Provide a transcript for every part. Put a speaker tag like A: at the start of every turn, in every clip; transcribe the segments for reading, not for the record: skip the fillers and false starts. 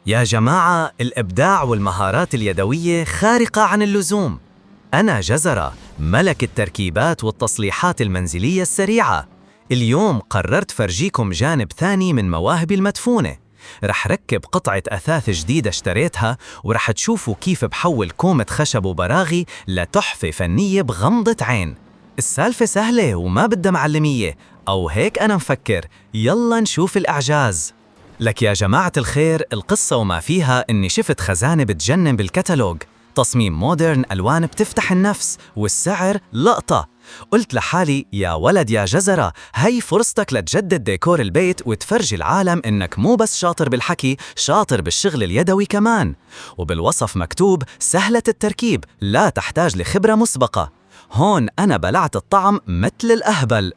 A: يا جماعة، الإبداع والمهارات اليدوية خارقة عن اللزوم. أنا جزرة، ملك التركيبات والتصليحات المنزلية السريعة. اليوم قررت فرجيكم جانب ثاني من مواهبي المدفونة. رح ركب قطعة أثاث جديدة اشتريتها، ورح تشوفوا كيف بحول كومة خشب وبراغي لتحفة فنية بغمضة عين. السالفة سهلة وما بدها معلمية، أو هيك أنا مفكر. يلا نشوف الإعجاز. لك يا جماعة الخير، القصة وما فيها إني شفت خزانة بتجنن بالكتالوج، تصميم مودرن، ألوان بتفتح النفس، والسعر لقطة. قلت لحالي يا ولد يا جزرة، هاي فرصتك لتجدد ديكور البيت وتفرجي العالم إنك مو بس شاطر بالحكي، شاطر بالشغل اليدوي كمان. وبالوصف مكتوب سهلة التركيب، لا تحتاج لخبرة مسبقة. هون أنا بلعت الطعم مثل الأهبل.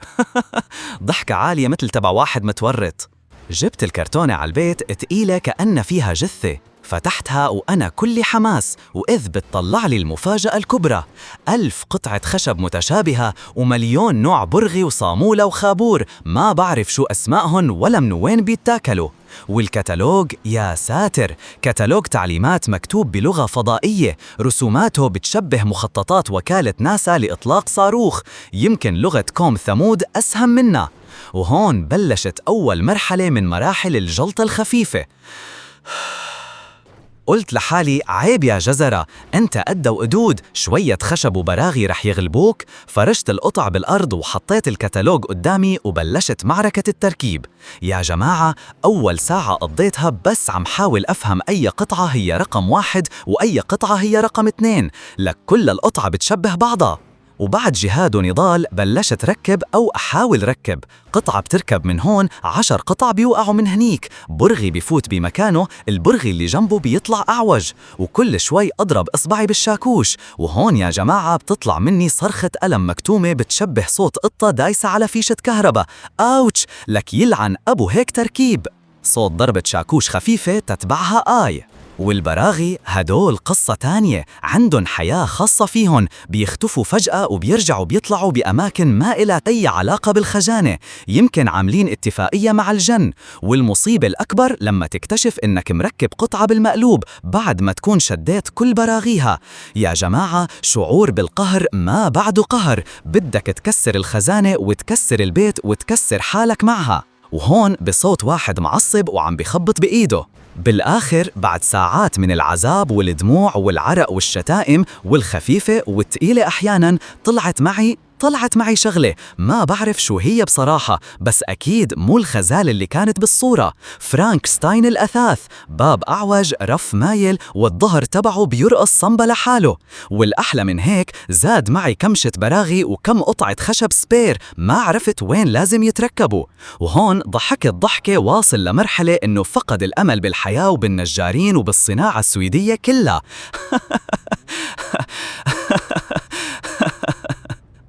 A: ضحكة عالية مثل تبع واحد متورط. جبت الكرتونة على البيت تقيلة كأن فيها جثة، فتحتها وأنا كل حماس، وإذ بتطلع لي المفاجأة الكبرى: 1000 قطعة خشب متشابهة ومليون نوع برغي وصامولة وخابور، ما بعرف شو أسمائهم ولا من وين بيتاكلوا. والكتالوج يا ساتر، كتالوج تعليمات مكتوب بلغة فضائية، رسوماته بتشبه مخططات وكالة ناسا لإطلاق صاروخ، يمكن لغة كوم ثمود أسهم منا. وهون بلشت أول مرحلة من مراحل الجلطة الخفيفة. قلت لحالي عيب يا جزرة، أنت قد وقدود، شوية خشب وبراغي رح يغلبوك. فرشت القطع بالأرض وحطيت الكتالوج قدامي وبلشت معركة التركيب. يا جماعة، أول ساعة قضيتها بس عم حاول أفهم أي قطعة هي رقم 1 وأي قطعة هي رقم 2، لك كل القطعة بتشبه بعضها. وبعد جهاد ونضال بلشت ركب أو أحاول ركب. قطعة بتركب من هون، 10 قطع بيوقعوا من هنيك، برغي بيفوت بمكانه، البرغي اللي جنبه بيطلع أعوج، وكل شوي أضرب إصبعي بالشاكوش، وهون يا جماعة بتطلع مني صرخة ألم مكتومة بتشبه صوت قطة دايسة على فيشة كهرباء. أوتش، لك يلعن أبو هيك تركيب. صوت ضربة شاكوش خفيفة تتبعها آي. والبراغي هدول قصة تانية، عندن حياة خاصة فيهن، بيختفوا فجأة وبيرجعوا بيطلعوا بأماكن ما إلها أي علاقة بالخزانة، يمكن عاملين اتفاقية مع الجن. والمصيبة الأكبر لما تكتشف إنك مركب قطعة بالمقلوب بعد ما تكون شديت كل براغيها. يا جماعة، شعور بالقهر ما بعده قهر، بدك تكسر الخزانة وتكسر البيت وتكسر حالك معها. وهون بصوت واحد معصب وعم بخبط بإيده. بالآخر بعد ساعات من العذاب والدموع والعرق والشتائم والخفيفة والتقيلة أحياناً، طلعت معي شغلة ما بعرف شو هي بصراحة، بس أكيد مو الخزالة اللي كانت بالصورة. فرانكستاين الأثاث، باب أعوج، رف مايل، والظهر تبعه بيرقص صنبة لحاله. والأحلى من هيك، زاد معي كمشة براغي وكم قطعة خشب سبير ما عرفت وين لازم يتركبوا. وهون ضحكت ضحكة واصل لمرحلة إنه فقد الأمل بالحياة وبالنجارين وبالصناعة السويدية كلها.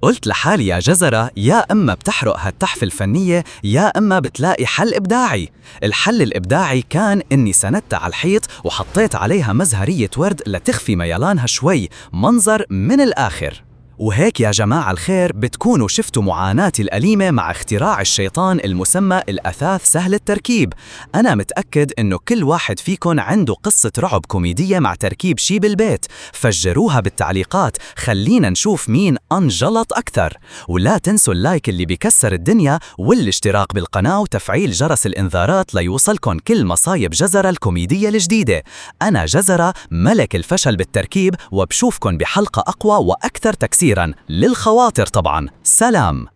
A: قلت لحالي يا جزرة، يا أما بتحرق هالتحفة الفنية، يا أما بتلاقي حل إبداعي. الحل الإبداعي كان إني سندتها على الحيط وحطيت عليها مزهرية ورد لتخفي ميلانها شوي، منظر من الآخر. وهيك يا جماعة الخير بتكونوا شفتوا معاناتي الأليمة مع اختراع الشيطان المسمى الأثاث سهل التركيب. أنا متأكد إنه كل واحد فيكن عنده قصة رعب كوميدية مع تركيب شي بالبيت، فجروها بالتعليقات، خلينا نشوف مين أنجلط أكثر. ولا تنسوا اللايك اللي بيكسر الدنيا، والاشتراك بالقناة وتفعيل جرس الإنذارات ليوصلكن كل مصايب جزرة الكوميدية الجديدة. أنا جزرة، ملك الفشل بالتركيب، وبشوفكن بحلقة أقوى وأكثر تكسير للخواطر طبعاً. سلام.